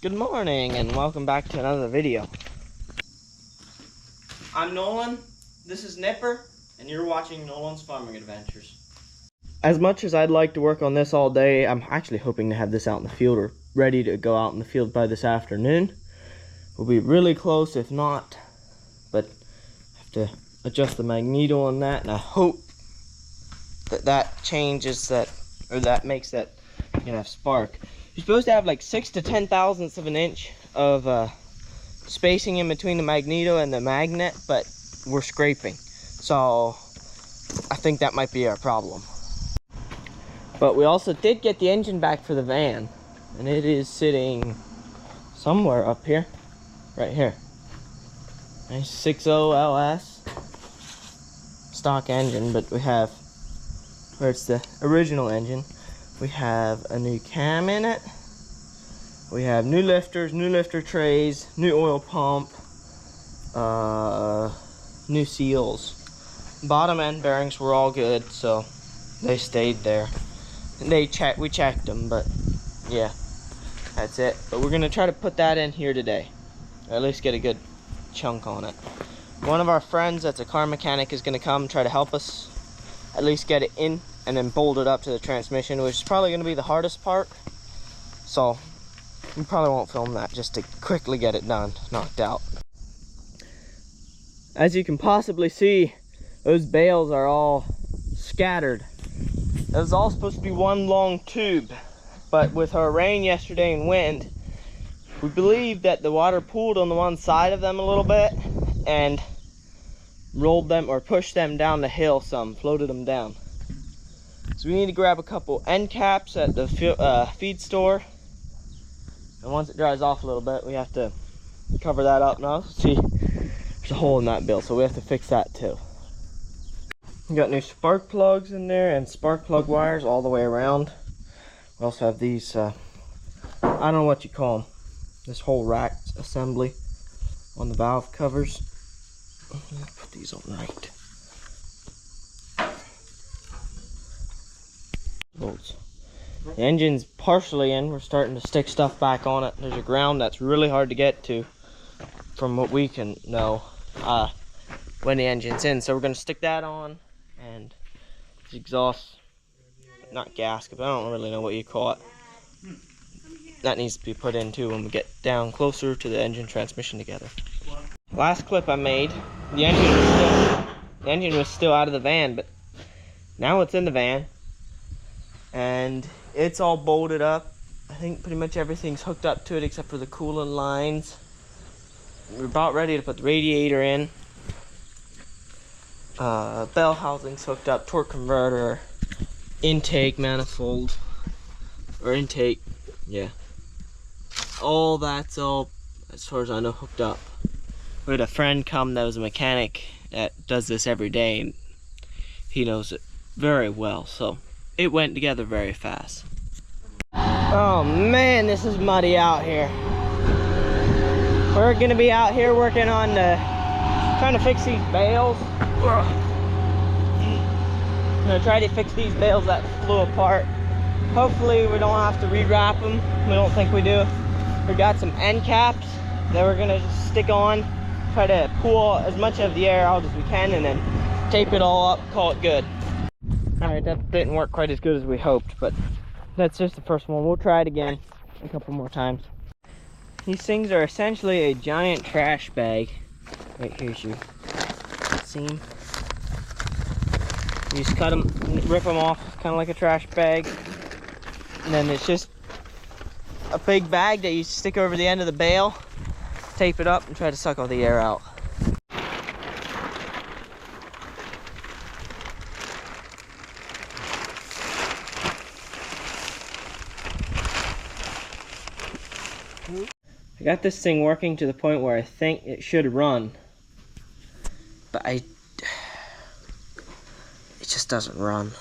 Good morning and welcome back to another video. I'm Nolan, this is Nipper, and you're watching Nolan's Farming Adventures. As much as I'd like to work on this all day, I'm actually hoping to have this out in the field or ready to go out in the field by this afternoon. We'll be really close if not, but I have to adjust the magneto on that, and I hope that changes that, or that makes that you can have spark. You're supposed to have like 6 to 10 thousandths of an inch of spacing in between the magneto and the magnet, but we're scraping, so I think that might be our problem. But we also did get the engine back for the van, and it is sitting somewhere up here, right here. Nice 60 LS stock engine, but we have, where it's the original engine, we have a new cam in it. We have new lifters, new lifter trays, new oil pump, new seals. Bottom end bearings were all good, so they stayed there. And we checked them, but yeah, that's it. But we're gonna try to put that in here today, or at least get a good chunk on it. One of our friends that's a car mechanic is gonna come try to help us at least get it in and then bolt it up to the transmission, which is probably gonna be the hardest part. So we probably won't film that, just to quickly get it done, knocked out. As you can possibly see, those bales are all scattered. It was all supposed to be one long tube, but with our rain yesterday and wind, we believe that the water pooled on the one side of them a little bit and rolled them or pushed them down the hill some, floated them down. So we need to grab a couple end caps at the feed store. And once it dries off a little bit, we have to cover that up now. See, there's a hole in that bill, so we have to fix that too. We got new spark plugs in there and spark plug wires all the way around. We also have these, I don't know what you call them, this whole rack assembly on the valve covers. Put these on right. Bolts. The engine's partially in. We're starting to stick stuff back on it. There's a ground that's really hard to get to from what we can know when the engine's in. So we're going to stick that on, and the exhaust, not gasket, but I don't really know what you call it. That needs to be put in too when we get down closer to the engine transmission together. Last clip I made, the engine was still out of the van, but now it's in the van. And it's all bolted up. I think pretty much everything's hooked up to it except for the coolant lines. We're about ready to put the radiator in. Bell housing's hooked up, torque converter, intake manifold, or intake, yeah. All that's all, as far as I know, hooked up. We had a friend come that was a mechanic that does this every day, and he knows it very well, so it went together very fast. Oh man, this is muddy out here. We're gonna be out here working on trying to fix these bales. I'm gonna try to fix these bales that flew apart. Hopefully we don't have to rewrap them. We don't think we do. We got some end caps that we're gonna just stick on. Try to pull as much of the air out as we can and then tape it all up, call it good. Alright, that didn't work quite as good as we hoped, but that's just the first one. We'll try it again a couple more times. These things are essentially a giant trash bag. Right, here's your seam. You just cut them, rip them off, kind of like a trash bag. And then it's just a big bag that you stick over the end of the bale, tape it up, and try to suck all the air out. I got this thing working to the point where I think it should run, but it just doesn't run.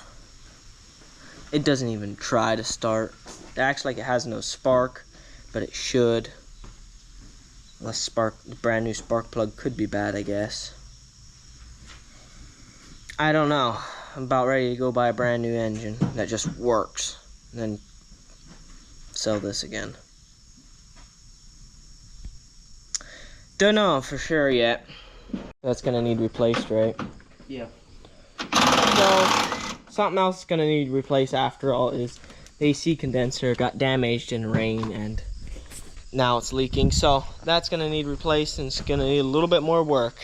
It doesn't even try to start. It acts like it has no spark, but it should. Unless the brand new spark plug could be bad, I guess. I don't know. I'm about ready to go buy a brand new engine that just works, and then sell this again. Don't know for sure yet. That's gonna need replaced, right? Yeah. So something else is gonna need replaced after all is the AC condenser got damaged in rain and now it's leaking. So that's gonna need replaced and it's gonna need a little bit more work.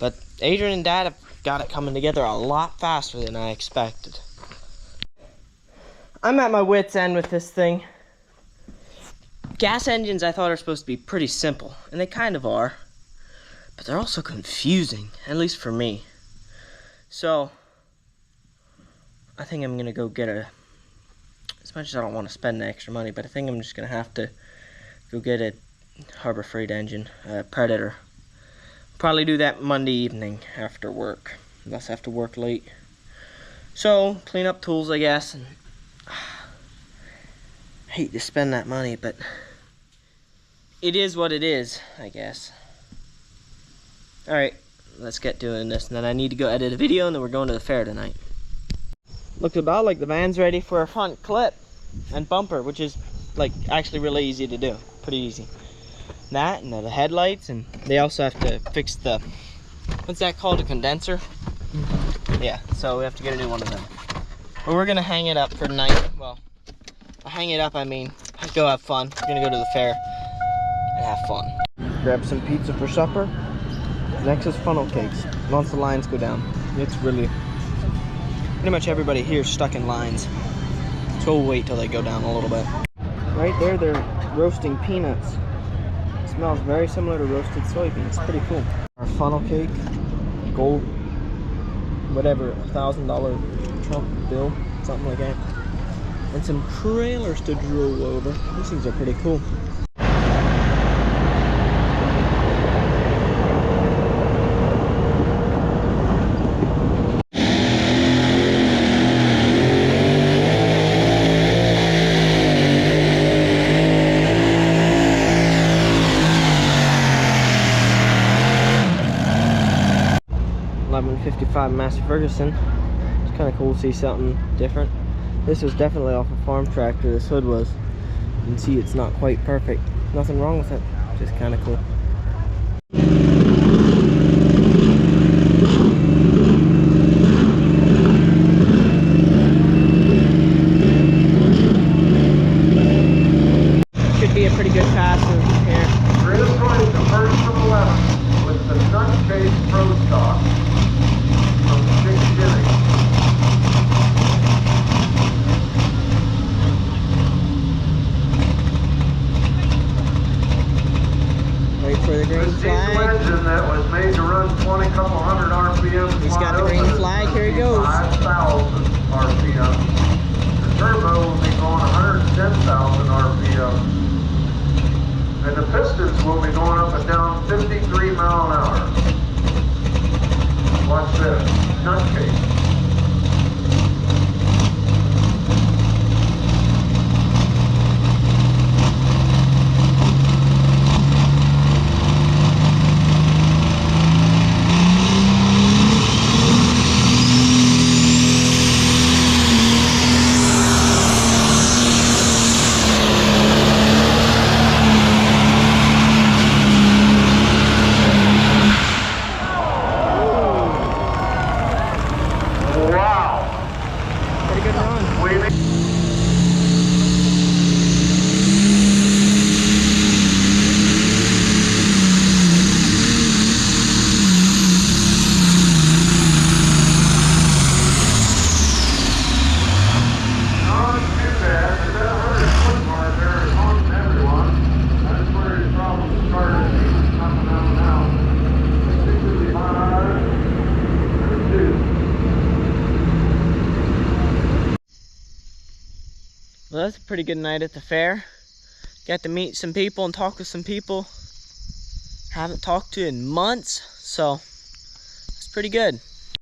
But Adrian and Dad have got it coming together a lot faster than I expected. I'm at my wit's end with this thing. Gas engines I thought are supposed to be pretty simple, and they kind of are. But they're also confusing, at least for me. So, I think I'm gonna go get as much as I don't want to spend the extra money, but I think I'm just gonna have to go get a Harbor Freight engine, Predator. Probably do that Monday evening after work, unless I have to work late. So, clean up tools, I guess. And, hate to spend that money, but it is what it is, I guess. Alright, let's get doing this, and then I need to go edit a video, and then we're going to the fair tonight. Looks about like the van's ready for a front clip and bumper, which is like actually really easy to do. Pretty easy. That and the headlights, and they also have to fix the, what's that called, a condenser? Yeah, so we have to get a new one of them. But we're gonna hang it up for tonight. Well, hang it up, I mean, go have fun. We're gonna go to the fair and have fun. Grab some pizza for supper. Next is funnel cakes. Once the lines go down, it's really, pretty much everybody here is stuck in lines. So we'll wait till they go down a little bit. Right there, they're roasting peanuts. It smells very similar to roasted soybeans. Pretty cool. Our funnel cake, gold, whatever, $1,000 Trump bill, something like that. And some trailers to drool over. These things are pretty cool. '55 Massey Ferguson. It's kind of cool to see something different. This was definitely off a farm tractor. This hood was. You can see it's not quite perfect. Nothing wrong with it. Just kind of cool. Should be a pretty good pass here. Chris Joyce, the first from 11 with the Nut Case Pro Stock from 6 Chevy. Wait for the green flag. Engine that was made to run couple hundred RPM. He's got the green flag. Here he goes. 5,000 RPM. The turbo will be going 110,000 RPM. And the pistons will be going up and down 53 mile an hour. Watch this. Nutcase. Well, that's a pretty good night at the fair. Got to meet some people and talk with some people haven't talked to in months, so it's pretty good.